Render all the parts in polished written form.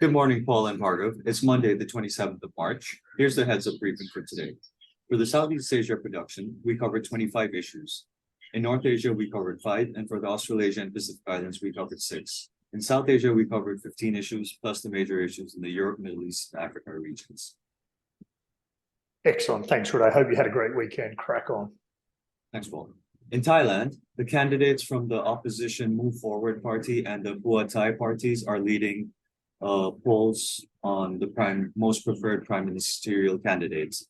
Good morning, Paul and Bhargav. It's Monday, the 27th of March. Here's the heads up briefing for today. For the Southeast Asia production, we covered 25 issues. In North Asia, we covered 5, and for the Australasia and Pacific Islands, we covered 6. In South Asia, we covered 15 issues, plus the major issues in the Europe, Middle East, and Africa regions. Excellent. Thanks, Uday. I hope you had a great weekend. Crack on. Thanks, Paul. In Thailand, the candidates from the opposition Move Forward Party and the Phua Thai parties are leading polls on the most preferred prime ministerial candidates.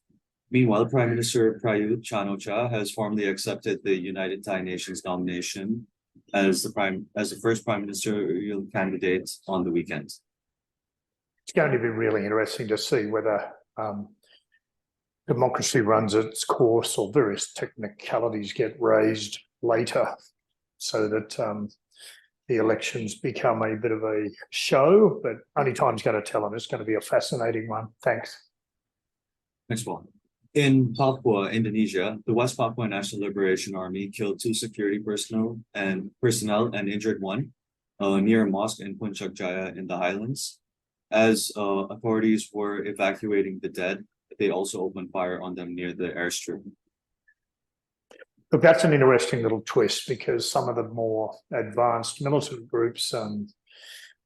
Meanwhile, Prime Minister Prayut Chan-o-cha has formally accepted the United Thai Nations nomination as the first prime ministerial candidate on the weekend. It's going to be really interesting to see whether democracy runs its course or various technicalities get raised later so that the elections become a bit of a show, but only time's going to tell them. It's going to be a fascinating one. Thanks. Thanks, Paul. In Papua, Indonesia, the West Papua National Liberation Army killed 2 security personnel and injured 1 near a mosque in Puncak Jaya in the highlands. As authorities were evacuating the dead, they also opened fire on them near the airstrip. Look, that's an interesting little twist because some of the more advanced militant groups,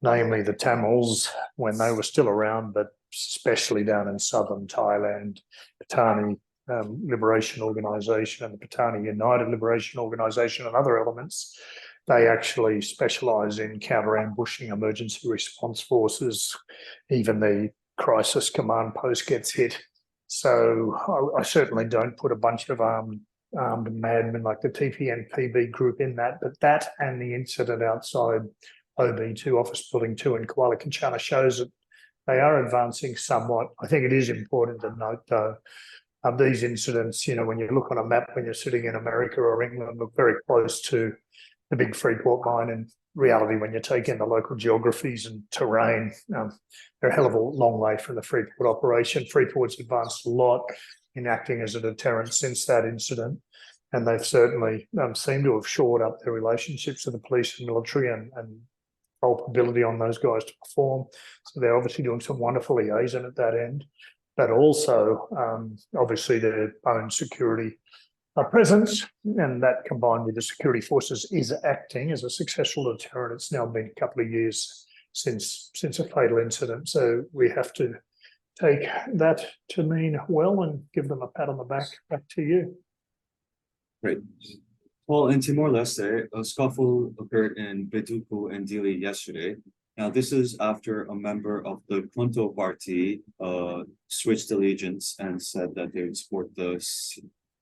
namely the Tamils, when they were still around, but especially down in southern Thailand, Patani Liberation Organisation and the Patani United Liberation Organisation and other elements, they actually specialise in counter-ambushing emergency response forces. Even the crisis command post gets hit. So I certainly don't put a bunch of armed madmen like the TPN-PB group in that, but that and the incident outside OB2 Office Building 2 in Kuala Kancana shows that they are advancing somewhat. I think it is important to note, though, these incidents, when you look on a map when you're sitting in America or England, look very close to the big Freeport mine. In reality, when you take in the local geographies and terrain, they're a hell of a long way from the Freeport operation. Freeport's advanced a lot in acting as a deterrent since that incident, and they've certainly seemed to have shored up their relationships with the police and military and culpability on those guys to perform. So they're obviously doing some wonderful liaison at that end, but also obviously their own security presence, and that combined with the security forces is acting as a successful deterrent. It's now been a couple of years since a fatal incident, so we have to take that to mean well and give them a pat on the back. Back to you. Great. Well, in Timor-Leste, a scuffle occurred in Betuku and Dili yesterday. Now, this is after a member of the Kunto party switched allegiance and said that they would support the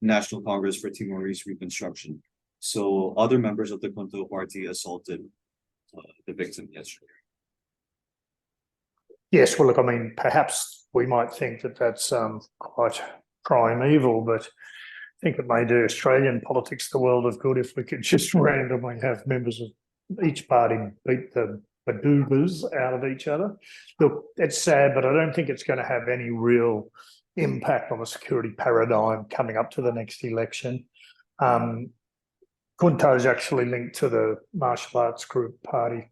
National Congress for Timorese Reconstruction. So other members of the Kunto party assaulted the victim yesterday. Yes, well, look, I mean, perhaps we might think that that's quite primeval, but I think it may do Australian politics the world of good if we could just randomly have members of each party beat the badoobas out of each other. Look, it's sad, but I don't think it's going to have any real impact on the security paradigm coming up to the next election. Kunto is actually linked to the martial arts group party.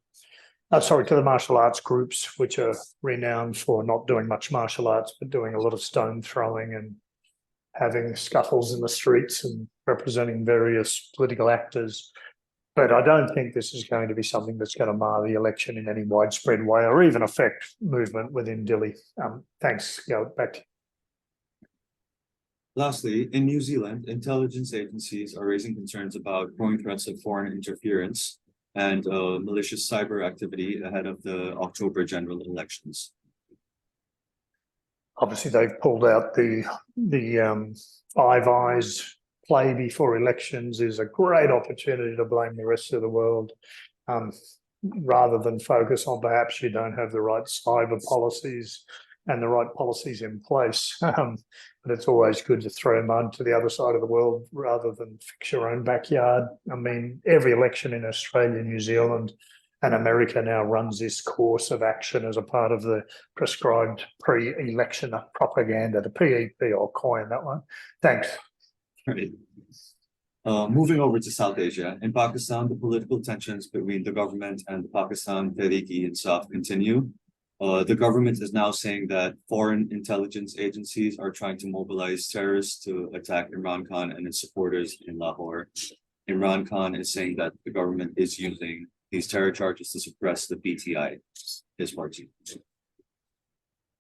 To the martial arts groups, which are renowned for not doing much martial arts, but doing a lot of stone throwing and having scuffles in the streets and representing various political actors. But I don't think this is going to be something that's going to mar the election in any widespread way or even affect movement within Dili. Thanks. Back to you. Lastly, in New Zealand, intelligence agencies are raising concerns about growing threats of foreign interference and malicious cyber activity ahead of the October general elections. Obviously, they've pulled out the Five Eyes play before elections is a great opportunity to blame the rest of the world rather than focus on perhaps you don't have the right cyber policies and the right policies in place. But it's always good to throw mud to the other side of the world rather than fix your own backyard. I mean, every election in Australia, New Zealand, and America now runs this course of action as a part of the prescribed pre-election propaganda, the PEP, I'll coin that one. Thanks. Right. Moving over to South Asia, in Pakistan, the political tensions between the government and the Pakistan Tehreek-e-Insaf continue. The government is now saying that foreign intelligence agencies are trying to mobilize terrorists to attack Imran Khan and its supporters in Lahore. Imran Khan is saying that the government is using these terror charges to suppress the PTI, his party.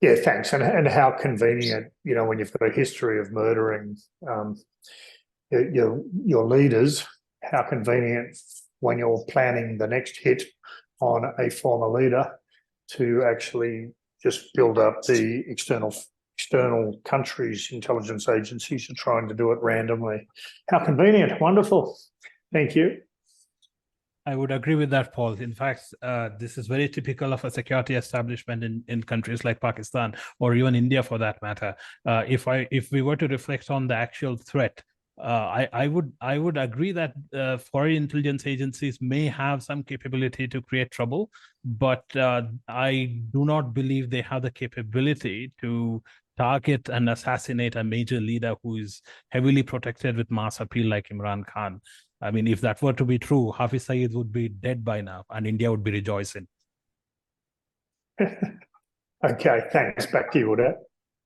Yeah, thanks. And how convenient, you know, when you've got a history of murdering your leaders, how convenient when you're planning the next hit on a former leader to actually just build up the external countries' intelligence agencies are trying to do it randomly. How convenient. Wonderful. Thank you. I would agree with that, Paul. In fact, this is very typical of a security establishment in countries like Pakistan or even India, for that matter. If we were to reflect on the actual threat, I would agree that foreign intelligence agencies may have some capability to create trouble, but I do not believe they have the capability to target and assassinate a major leader who is heavily protected with mass appeal like Imran Khan. I mean, if that were to be true, Hafiz Saeed would be dead by now and India would be rejoicing. Okay, thanks. Back to you, Uday.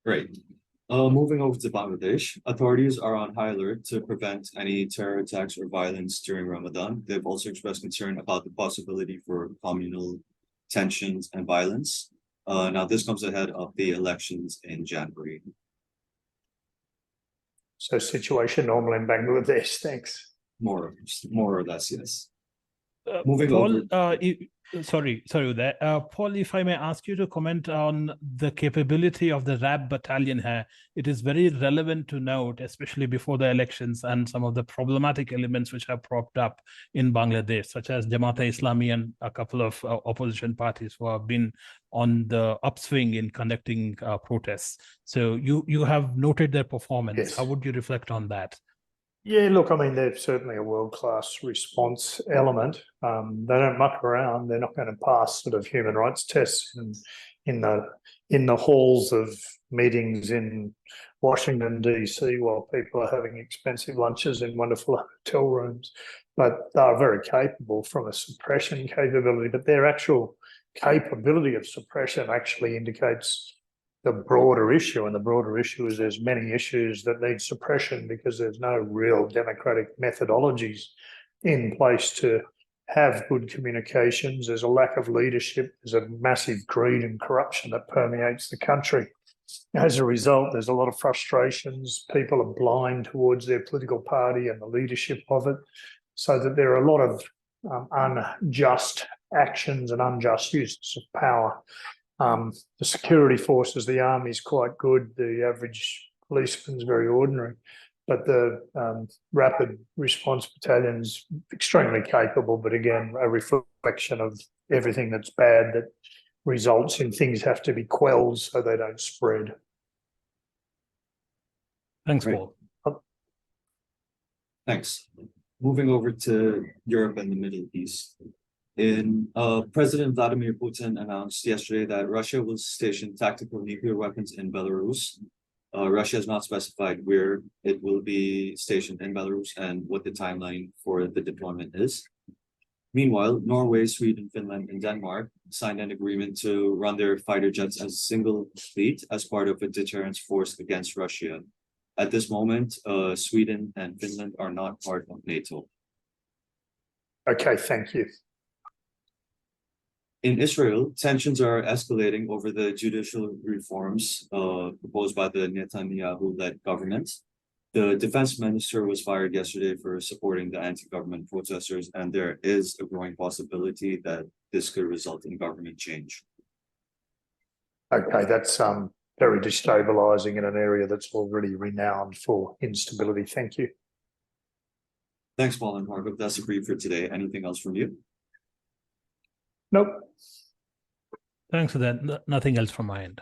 Great. Moving over to Bangladesh, authorities are on high alert to prevent any terror attacks or violence during Ramadan. They've also expressed concern about the possibility for communal tensions and violence. Now, this comes ahead of the elections in January. So situation normal in Bangladesh. Thanks. More or less, yes. Moving Paul, over. sorry, Uday. Paul, if I may ask you to comment on the capability of the RAB battalion here, it is very relevant to note, especially before the elections and some of the problematic elements which have propped up in Bangladesh, such as Jamaat-e-Islami and a couple of opposition parties who have been on the upswing in conducting protests. So you have noted their performance. Yes. How would you reflect on that? Yeah, look, I mean, they're certainly a world-class response element. They don't muck around. They're not going to pass sort of human rights tests in the halls of meetings in Washington, DC, while people are having expensive lunches in wonderful hotel rooms. But they're very capable from a suppression capability, but their actual capability of suppression actually indicates the broader issue, and the broader issue is there's many issues that need suppression because there's no real democratic methodologies in place to have good communications. There's a lack of leadership. There's a massive greed and corruption that permeates the country. As a result, there's a lot of frustrations. People are blind towards their political party and the leadership of it, so that there are a lot of unjust actions and unjust uses of power. The security forces, the army is quite good. The average policeman is very ordinary, but the rapid response battalion is extremely capable. But again, a reflection of everything that's bad that results in things have to be quelled so they don't spread. Thanks, Right. Paul. Thanks. Moving over to Europe and the Middle East. President Vladimir Putin announced yesterday that Russia will station tactical nuclear weapons in Belarus. Russia has not specified where it will be stationed in Belarus and what the timeline for the deployment is. Meanwhile, Norway, Sweden, Finland, and Denmark signed an agreement to run their fighter jets as a single fleet as part of a deterrence force against Russia. At this moment, Sweden and Finland are not part of NATO. Okay, thank you. In Israel, tensions are escalating over the judicial reforms proposed by the Netanyahu-led government. The defense minister was fired yesterday for supporting the anti-government protesters, and there is a growing possibility that this could result in government change. Okay, that's very destabilising in an area that's already renowned for instability. Thank you. Thanks, Paul and Bhargav. That's a brief for today. Anything else from you? Nope. Thanks for that. Nothing else from my end.